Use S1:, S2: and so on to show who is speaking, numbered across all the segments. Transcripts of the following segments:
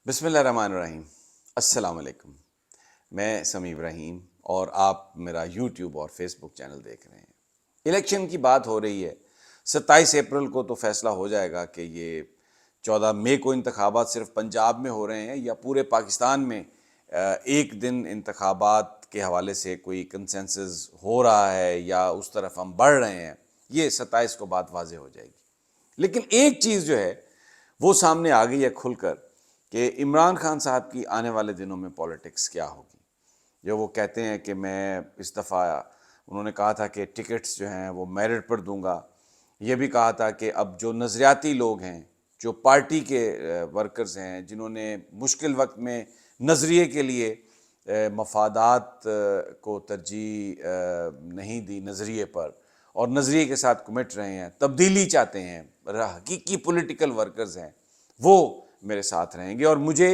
S1: بسم اللہ الرحمن الرحیم۔ السلام علیکم، میں سمیع ابراہیم اور آپ میرا یوٹیوب اور فیس بک چینل دیکھ رہے ہیں۔ الیکشن کی بات ہو رہی ہے، 27 اپریل کو تو فیصلہ ہو جائے گا کہ یہ 14 مئی کو انتخابات صرف پنجاب میں ہو رہے ہیں یا پورے پاکستان میں ایک دن انتخابات کے حوالے سے کوئی کنسنسس ہو رہا ہے یا اس طرف ہم بڑھ رہے ہیں، یہ 27 کو بات واضح ہو جائے گی۔ لیکن ایک چیز جو ہے وہ سامنے آ گئی ہے کھل کر کہ عمران خان صاحب کی آنے والے دنوں میں پولیٹکس کیا ہوگی۔ جو وہ کہتے ہیں کہ میں اس دفعہ، انہوں نے کہا تھا کہ ٹکٹس جو ہیں وہ میرٹ پر دوں گا، یہ بھی کہا تھا کہ اب جو نظریاتی لوگ ہیں، جو پارٹی کے ورکرز ہیں، جنہوں نے مشکل وقت میں نظریے کے لیے مفادات کو ترجیح نہیں دی نظریے پر، اور نظریے کے ساتھ کمٹ رہے ہیں، تبدیلی چاہتے ہیں، حقیقی پولیٹیکل ورکرز ہیں، وہ میرے ساتھ رہیں گے اور مجھے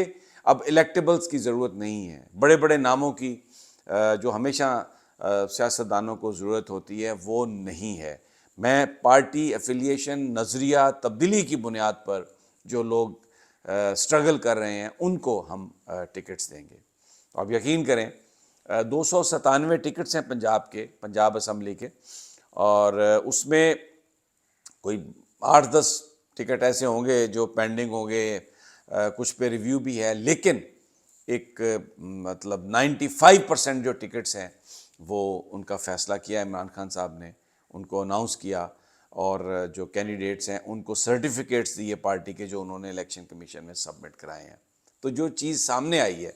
S1: اب الیکٹیبلز کی ضرورت نہیں ہے، بڑے بڑے ناموں کی جو ہمیشہ سیاستدانوں کو ضرورت ہوتی ہے وہ نہیں ہے۔ میں پارٹی ایفیلیشن، نظریہ تبدیلی کی بنیاد پر جو لوگ سٹرگل کر رہے ہیں ان کو ہم ٹکٹس دیں گے۔ آپ یقین کریں 297 ٹکٹس ہیں پنجاب اسمبلی کے، اور اس میں کوئی 8-10 ٹکٹ ایسے ہوں گے جو پینڈنگ ہوں گے، کچھ پہ ریویو بھی ہے، لیکن ایک مطلب 95% جو ٹکٹس ہیں وہ ان کا فیصلہ کیا عمران خان صاحب نے، ان کو اناؤنس کیا، اور جو کینڈیڈیٹس ہیں ان کو سرٹیفکیٹس دیے پارٹی کے جو انہوں نے الیکشن کمیشن میں سبمٹ کرائے ہیں۔ تو جو چیز سامنے آئی ہے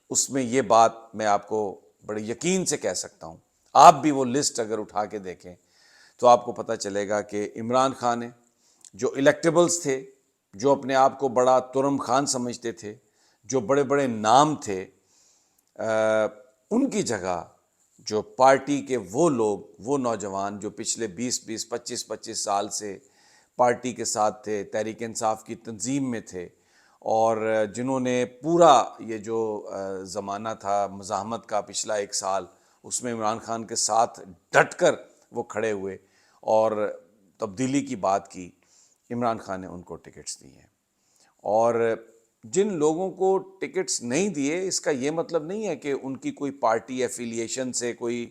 S1: اس میں یہ بات میں آپ کو بڑے یقین سے کہہ سکتا ہوں، آپ بھی وہ لسٹ اگر اٹھا کے دیکھیں تو آپ کو پتہ چلے گا کہ عمران خان نے جو الیکٹیبلز تھے، جو اپنے آپ کو بڑا ترم خان سمجھتے تھے، جو بڑے بڑے نام تھے، ان کی جگہ جو پارٹی کے وہ لوگ، وہ نوجوان جو پچھلے 25 سال سے پارٹی کے ساتھ تھے، تحریک انصاف کی تنظیم میں تھے، اور جنہوں نے پورا یہ جو زمانہ تھا مزاحمت کا پچھلا 1 سال، اس میں عمران خان کے ساتھ ڈٹ کر وہ کھڑے ہوئے اور تبدیلی کی بات کی، عمران خان نے ان کو ٹکٹس دی ہیں۔ اور جن لوگوں کو ٹکٹس نہیں دیے، اس کا یہ مطلب نہیں ہے کہ ان کی کوئی پارٹی ایفیلیشن سے کوئی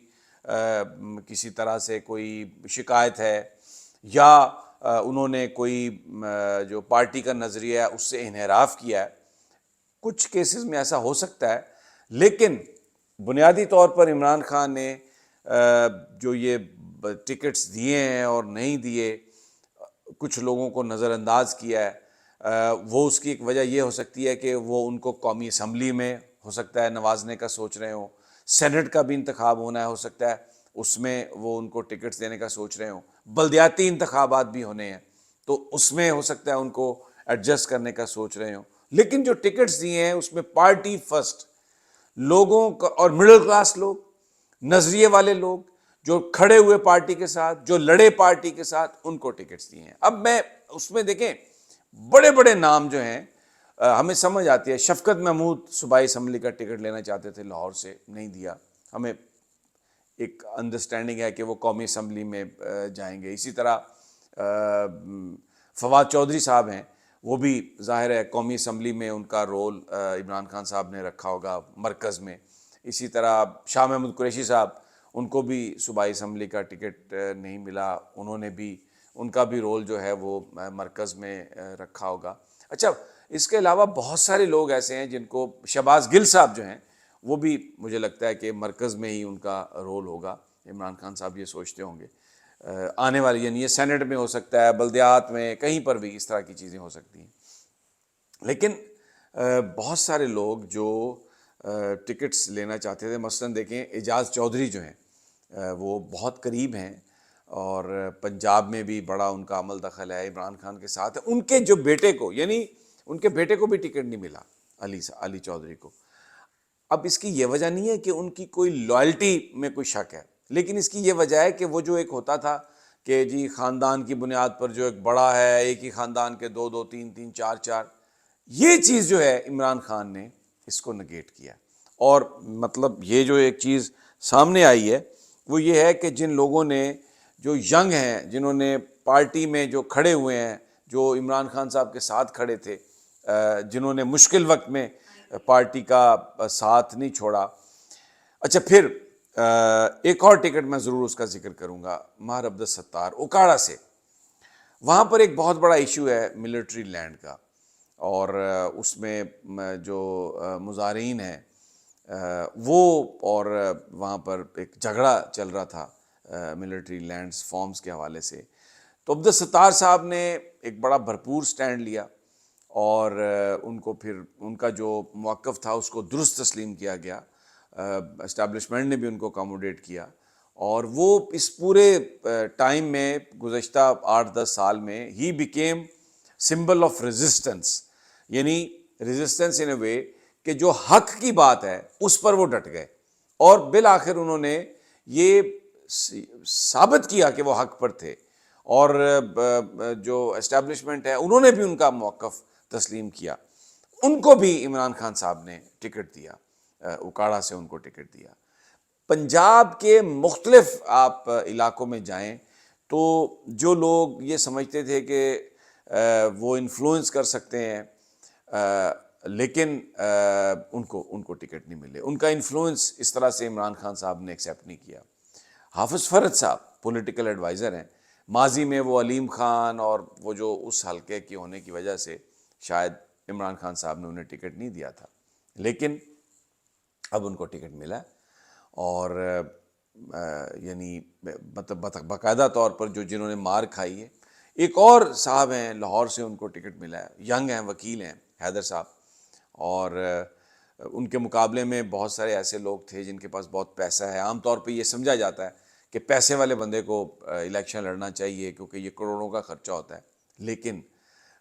S1: کسی طرح سے کوئی شکایت ہے، یا انہوں نے کوئی جو پارٹی کا نظریہ ہے اس سے انحراف کیا ہے۔ کچھ کیسز میں ایسا ہو سکتا ہے، لیکن بنیادی طور پر عمران خان نے جو یہ ٹکٹس دیے ہیں اور نہیں دیے، کچھ لوگوں کو نظر انداز کیا ہے، وہ اس کی ایک وجہ یہ ہو سکتی ہے کہ وہ ان کو قومی اسمبلی میں ہو سکتا ہے نوازنے کا سوچ رہے ہوں، سینٹ کا بھی انتخاب ہونا ہے، ہو سکتا ہے اس میں وہ ان کو ٹکٹس دینے کا سوچ رہے ہوں، بلدیاتی انتخابات بھی ہونے ہیں تو اس میں ہو سکتا ہے ان کو ایڈجسٹ کرنے کا سوچ رہے ہوں۔ لیکن جو ٹکٹس دیے ہیں اس میں پارٹی فرسٹ لوگوں کا، اور مڈل کلاس لوگ، نظریے والے لوگ جو کھڑے ہوئے پارٹی کے ساتھ، جو لڑے پارٹی کے ساتھ، ان کو ٹکٹس دیے ہیں۔ اب میں اس میں دیکھیں بڑے بڑے نام جو ہیں، ہمیں سمجھ آتی ہے، شفقت محمود صوبائی اسمبلی کا ٹکٹ لینا چاہتے تھے لاہور سے، نہیں دیا، ہمیں ایک انڈرسٹینڈنگ ہے کہ وہ قومی اسمبلی میں جائیں گے۔ اسی طرح فواد چودھری صاحب ہیں، وہ بھی ظاہر ہے قومی اسمبلی میں ان کا رول عمران خان صاحب نے رکھا ہوگا مرکز میں۔ اسی طرح شاہ محمود قریشی صاحب، ان کو بھی صوبائی اسمبلی کا ٹکٹ نہیں ملا، انہوں نے بھی، ان کا بھی رول جو ہے وہ مرکز میں رکھا ہوگا۔ اچھا، اس کے علاوہ بہت سارے لوگ ایسے ہیں جن کو، شہباز گل صاحب جو ہیں وہ بھی مجھے لگتا ہے کہ مرکز میں ہی ان کا رول ہوگا، عمران خان صاحب یہ سوچتے ہوں گے آنے والی، یعنی یہ سینٹ میں ہو سکتا ہے، بلدیات میں، کہیں پر بھی اس طرح کی چیزیں ہو سکتی ہیں۔ لیکن بہت سارے لوگ جو ٹکٹس لینا چاہتے تھے، مثلاً دیکھیں اعجاز چودھری جو ہیں وہ بہت قریب ہیں، اور پنجاب میں بھی بڑا ان کا عمل دخل ہے، عمران خان کے ساتھ ہے۔ ان کے جو بیٹے کو، یعنی ان کے بیٹے کو بھی ٹکٹ نہیں ملا، علی چودھری کو۔ اب اس کی یہ وجہ نہیں ہے کہ ان کی کوئی لائلٹی میں کوئی شک ہے، لیکن اس کی یہ وجہ ہے کہ وہ جو ایک ہوتا تھا کہ جی خاندان کی بنیاد پر جو ایک بڑا ہے، ایک ہی خاندان کے دو دو تین تین چار چار، یہ چیز جو ہے عمران خان نے اس کو نگیٹ کیا۔ اور مطلب یہ جو ایک چیز سامنے آئی ہے وہ یہ ہے کہ جن لوگوں نے، جو ینگ ہیں، جنہوں نے پارٹی میں جو کھڑے ہوئے ہیں، جو عمران خان صاحب کے ساتھ کھڑے تھے، جنہوں نے مشکل وقت میں پارٹی کا ساتھ نہیں چھوڑا. اچھا پھر ایک اور ٹکٹ میں ضرور اس کا ذکر کروں گا, ماہر عبدالستار اکاڑا سے. وہاں پر ایک بہت بڑا ایشو ہے ملٹری لینڈ کا, اور اس میں جو مظاہرین ہیں وہ, اور وہاں پر ایک جھگڑا چل رہا تھا ملٹری لینڈز فارمز کے حوالے سے. تو عبدالستار صاحب نے ایک بڑا بھرپور سٹینڈ لیا, اور ان کو پھر ان کا جو موقف تھا اس کو درست تسلیم کیا گیا, اسٹیبلشمنٹ نے بھی ان کو اکاموڈیٹ کیا, اور وہ اس پورے ٹائم میں گزشتہ 8-10 سال میں he became symbol of resistance, یعنی ریزسٹنس ان اے وے کہ جو حق کی بات ہے اس پر وہ ڈٹ گئے, اور بالآخر انہوں نے یہ ثابت کیا کہ وہ حق پر تھے, اور جو اسٹیبلشمنٹ ہے انہوں نے بھی ان کا موقف تسلیم کیا. ان کو بھی عمران خان صاحب نے ٹکٹ دیا, اکاڑا سے ان کو ٹکٹ دیا. پنجاب کے مختلف آپ علاقوں میں جائیں تو جو لوگ یہ سمجھتے تھے کہ وہ انفلوئنس کر سکتے ہیں, لیکن ان کو ٹکٹ نہیں ملے. ان کا انفلوئنس اس طرح سے عمران خان صاحب نے ایکسیپٹ نہیں کیا. حافظ فرد صاحب پولیٹیکل ایڈوائزر ہیں, ماضی میں وہ علیم خان اور وہ جو اس حلقے کی ہونے کی وجہ سے شاید عمران خان صاحب نے انہیں ٹکٹ نہیں دیا تھا, لیکن اب ان کو ٹکٹ ملا, اور یعنی مطلب باقاعدہ طور پر جنہوں نے مار کھائی ہے. ایک اور صاحب ہیں لاہور سے, ان کو ٹکٹ ملا ہے, ینگ ہیں, وکیل ہیں, حیدر صاحب, اور ان کے مقابلے میں بہت سارے ایسے لوگ تھے جن کے پاس بہت پیسہ ہے. عام طور پہ یہ سمجھا جاتا ہے کہ پیسے والے بندے کو الیکشن لڑنا چاہیے کیونکہ یہ کروڑوں کا خرچہ ہوتا ہے, لیکن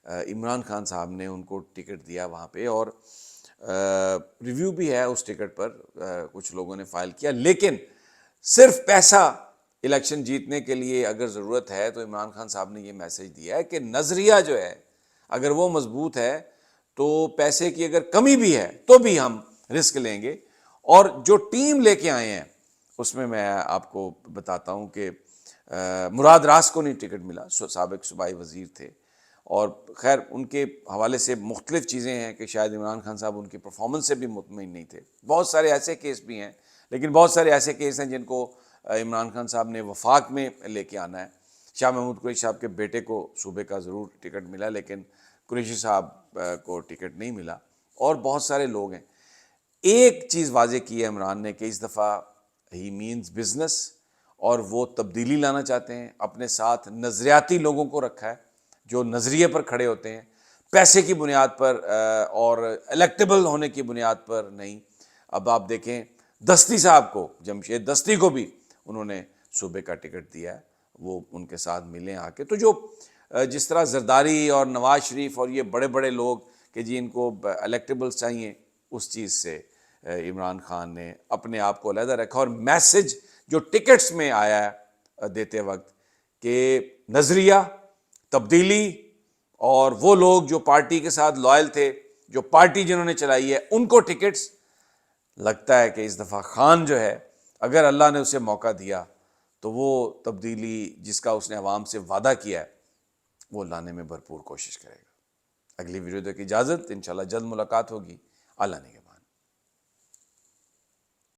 S1: عمران خان صاحب نے ان کو ٹکٹ دیا وہاں پہ, اور ریویو بھی ہے اس ٹکٹ پر, کچھ لوگوں نے فائل کیا. لیکن صرف پیسہ الیکشن جیتنے کے لیے اگر ضرورت ہے تو عمران خان صاحب نے یہ میسج دیا ہے کہ نظریہ جو ہے اگر وہ مضبوط ہے تو پیسے کی اگر کمی بھی ہے تو بھی ہم رسک لیں گے. اور جو ٹیم لے کے آئے ہیں اس میں آپ کو بتاتا ہوں کہ مراد راس کو نہیں ٹکٹ ملا, سابق صوبائی وزیر تھے, اور خیر ان کے حوالے سے مختلف چیزیں ہیں کہ شاید عمران خان صاحب ان کی پرفارمنس سے بھی مطمئن نہیں تھے. بہت سارے ایسے کیس بھی ہیں, لیکن بہت سارے ایسے کیس ہیں جن کو عمران خان صاحب نے وفاق میں لے کے آنا ہے. شاہ محمود قریشی صاحب کے بیٹے کو صوبے کا ضرور ٹکٹ ملا, لیکن قریشی صاحب کو ٹکٹ نہیں ملا, اور بہت سارے لوگ ہیں. ایک چیز واضح کی ہے عمران نے کہ اس دفعہ ہی مینز بزنس, اور وہ تبدیلی لانا چاہتے ہیں. اپنے ساتھ نظریاتی لوگوں کو رکھا ہے جو نظریے پر کھڑے ہوتے ہیں, پیسے کی بنیاد پر اور الیکٹیبل ہونے کی بنیاد پر نہیں. اب آپ دیکھیں دستی صاحب کو, جمشید دستی کو بھی انہوں نے صوبے کا ٹکٹ دیا ہے, وہ ان کے ساتھ ملیں آ کے. تو جو جس طرح زرداری اور نواز شریف اور یہ بڑے بڑے لوگ کہ جی ان کو الیکٹیبلز چاہیے, اس چیز سے عمران خان نے اپنے آپ کو علیحدہ رکھا. اور میسج جو ٹکٹس میں آیا ہے دیتے وقت کہ نظریہ, تبدیلی, اور وہ لوگ جو پارٹی کے ساتھ لائل تھے, جو پارٹی جنہوں نے چلائی ہے, ان کو ٹکٹس, لگتا ہے کہ اس دفعہ خان جو ہے اگر اللہ نے اسے موقع دیا تو وہ تبدیلی جس کا اس نے عوام سے وعدہ کیا ہے وہ لانے میں بھرپور کوشش کرے گا. اگلی ویڈیو تک اجازت, انشاءاللہ جلد ملاقات ہوگی. اللہ نے